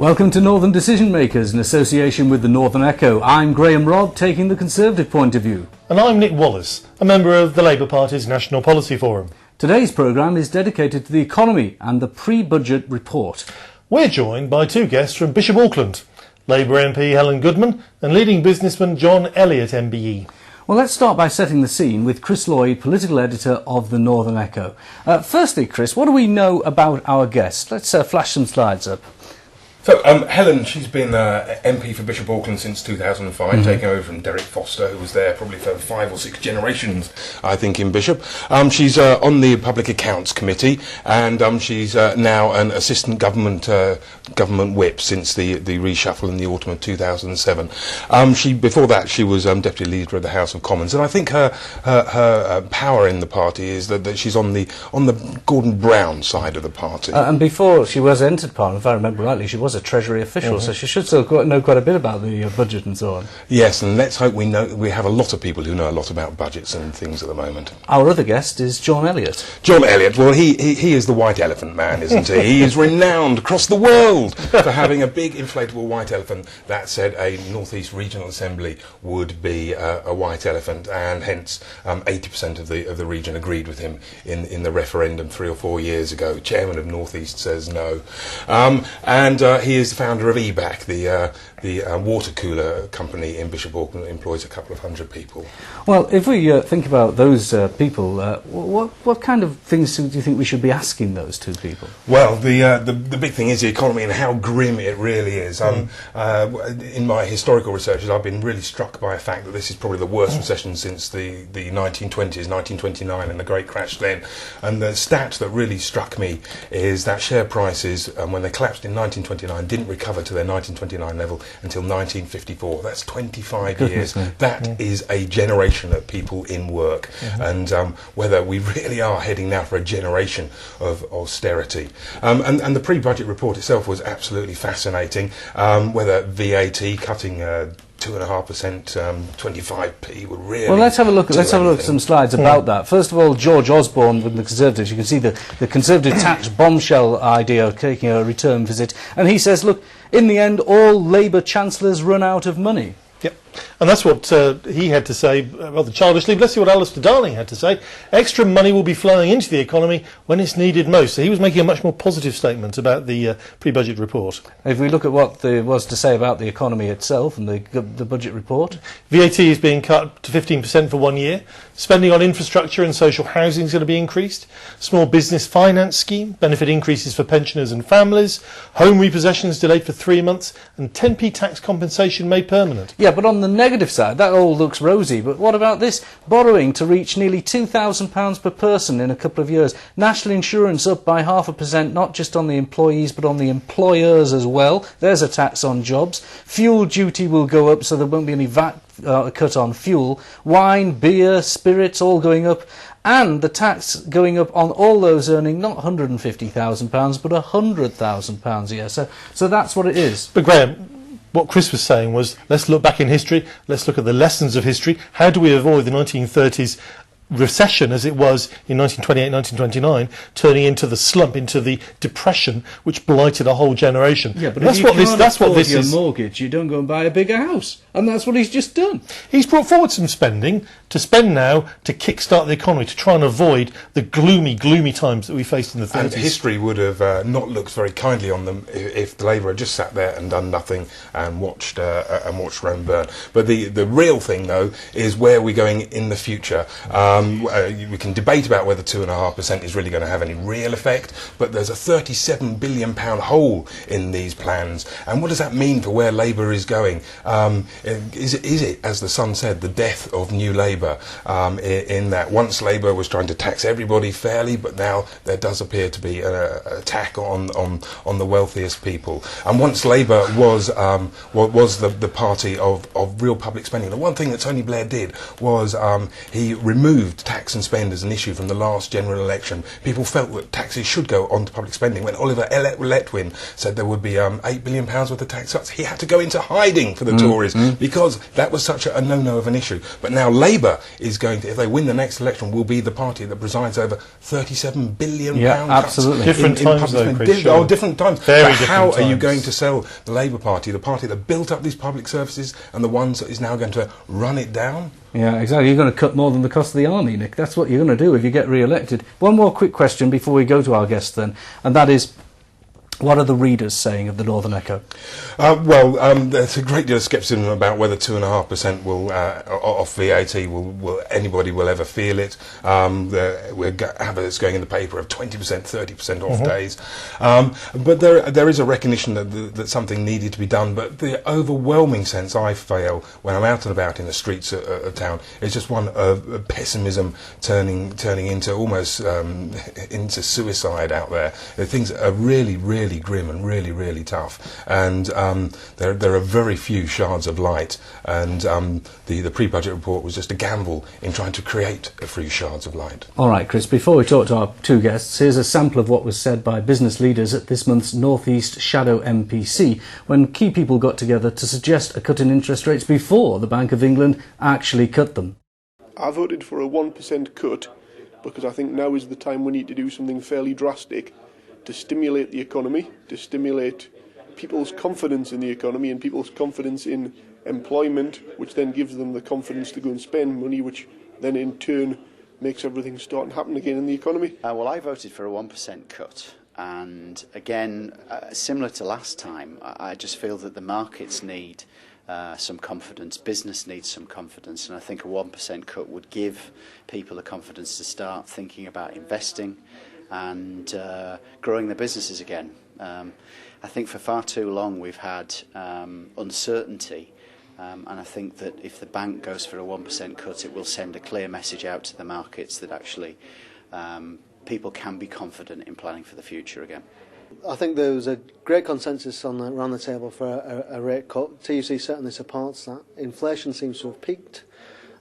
Welcome to Northern Decision Makers in association with the Northern Echo. I'm Graham Robb, taking the Conservative point of view. And I'm Nick Wallace, a member of the Labour Party's National Policy Forum. Today's programme is dedicated to the economy and the pre-budget report. We're joined by two guests from Bishop Auckland, Labour MP Helen Goodman and leading businessman Elliott MBE. Well, let's start by setting the scene with Chris Lloyd, political editor of the Northern Echo. Firstly, Chris, what do we know about our guest? Let's flash some slides up. So, Helen, she's been MP for Bishop Auckland since 2005, taking over from Derek Foster, who was there probably for 5 or 6 generations, I think, in Bishop. She's on the Public Accounts Committee, and she's now an assistant government whip since the reshuffle in the autumn of 2007. Before that, she was deputy leader of the House of Commons, and I think her power in the party is that she's on the Gordon Brown side of the party. And before she was entered Parliament, if I remember rightly, she was a Treasury official, so she should still know quite a bit about the budget and so on. Yes, and let's hope we have a lot of people who know a lot about budgets and things at the moment. Our other guest is John Elliot. John Elliot, well, he is the white elephant man, isn't he? He is renowned across the world for having a big inflatable white elephant. That said, a North East Regional Assembly would be a white elephant, and hence 80% of the region agreed with him in the referendum 3 or 4 years ago. Chairman of North East says no. He is the founder of EBAC, the water cooler company in Bishop Auckland that employs a couple of hundred people. Well, if we think about those people, what kind of things do you think we should be asking those two people? Well, the big thing is the economy and how grim it really is. In my historical researches, I've been really struck by the fact that this is probably the worst recession since the 1920s, 1929, and the Great Crash then. And the stat that really struck me is that share prices, when they collapsed in 1929, didn't recover to their 1929 level until 1954. That's 25 years. That is a generation of people in work. And whether we really are heading now for a generation of austerity. And the pre-budget report itself was absolutely fascinating. Whether VAT cutting 2.5%, 25p would really. Well, let's have a look at some slides about that. First of all, George Osborne with the Conservatives. You can see the Conservative tax bombshell idea of taking a return visit, and he says, look, in the end, all Labour chancellors run out of money. Yep, and that's what he had to say, rather childishly. But let's see what Alistair Darling had to say. Extra money will be flowing into the economy when it's needed most. So he was making a much more positive statement about the pre-budget report. If we look at what there was to say about the economy itself and the budget report. VAT is being cut to 15% for 1 year. Spending on infrastructure and social housing is going to be increased. Small business finance scheme, benefit increases for pensioners and families. Home repossessions delayed for 3 months, and 10p tax compensation made permanent. Yeah, but on the negative side, that all looks rosy. But what about this? Borrowing to reach nearly £2,000 per person in a couple of years. National insurance up by 0.5%, not just on the employees, but on the employers as well. There's a tax on jobs. Fuel duty will go up, so there won't be any VAT cut on fuel. Wine, beer, spirits, all going up. And the tax going up on all those earning not £150,000, but £100,000 a year. So that's what it is. But Graham, what Chris was saying was, let's look back in history, let's look at the lessons of history. How do we avoid the 1930s recession as it was in 1928, 1929, turning into the slump, into the depression, which blighted a whole generation? Yeah, but that's if you what this, can't that's what afford this your is. mortgage, you don't go and buy a bigger house, and that's what he's just done. He's brought forward some spending to spend now to kickstart the economy, to try and avoid the gloomy times that we faced in the 30s. And history would have not looked very kindly on them if the Labour had just sat there and done nothing and watched Rome burn. But the real thing, though, is where we're going in the future. We can debate about whether 2.5% is really going to have any real effect, but there's a £37 billion hole in these plans. And what does that mean for where Labour is going? Is it, as the Sun said, the death of New Labour, in that once Labour was trying to tax everybody fairly, but now there does appear to be an attack on the wealthiest people. And once Labour was the party of real public spending, the one thing that Tony Blair did was he removed removed tax and spend as an issue from the last general election. People felt that taxes should go on to public spending. When Oliver Letwin said there would be £8 billion worth of tax cuts, he had to go into hiding for the Tories because that was such a no-no of an issue. But now Labour is going to, if they win the next election, will be the party that presides over £37 billion absolutely. Different times though, Chris. Different times. Very but different how are you times. going to sell the Labour Party, the party that built up these public services and the ones that is now going to run it down? Yeah, exactly. You're going to cut more than the cost of the army, Nick. That's what you're going to do if you get re-elected. One more quick question before we go to our guest then, and that is, what are the readers saying of the Northern Echo? There's a great deal of scepticism about whether 2.5% will off VAT will anybody will ever feel it. We're adverts going in the paper of 20%, 30% off days, but there is a recognition that something needed to be done. But the overwhelming sense I feel when I'm out and about in the streets of town is just one of pessimism turning into almost into suicide out there. Things are really grim and really tough, and there are very few shards of light, and the pre-budget report was just a gamble in trying to create a few shards of light. All right, Chris, before we talk to our two guests, here's a sample of what was said by business leaders at this month's North East Shadow MPC when key people got together to suggest a cut in interest rates before the Bank of England actually cut them. I voted for a 1% cut because I think now is the time we need to do something fairly drastic to stimulate the economy, to stimulate people's confidence in the economy and people's confidence in employment, which then gives them the confidence to go and spend money, which then in turn makes everything start and happen again in the economy. Well, I voted for a 1% cut, and again, similar to last time, I just feel that the markets need some confidence, business needs some confidence, and I think a 1% cut would give people the confidence to start thinking about investing and growing their businesses again. I think for far too long we've had uncertainty, and I think that if the bank goes for a 1% cut, it will send a clear message out to the markets that actually people can be confident in planning for the future again. I think there was a great consensus around the table for a rate cut. TUC certainly supports that. Inflation seems to have peaked.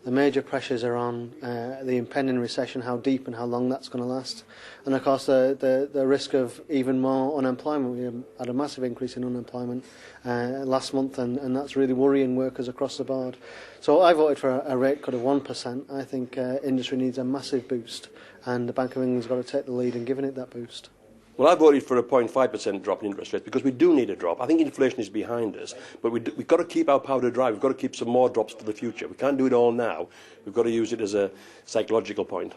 The major pressures are on the impending recession, how deep and how long that's going to last. And of course the risk of even more unemployment. We had a massive increase in unemployment last month, and that's really worrying workers across the board. So I voted for a rate cut of 1%. I think industry needs a massive boost, and the Bank of England's got to take the lead in giving it that boost. Well, I voted for a 0.5% drop in interest rates because we do need a drop. I think inflation is behind us, but we've got to keep our powder dry. We've got to keep some more drops for the future. We can't do it all now. We've got to use it as a psychological point.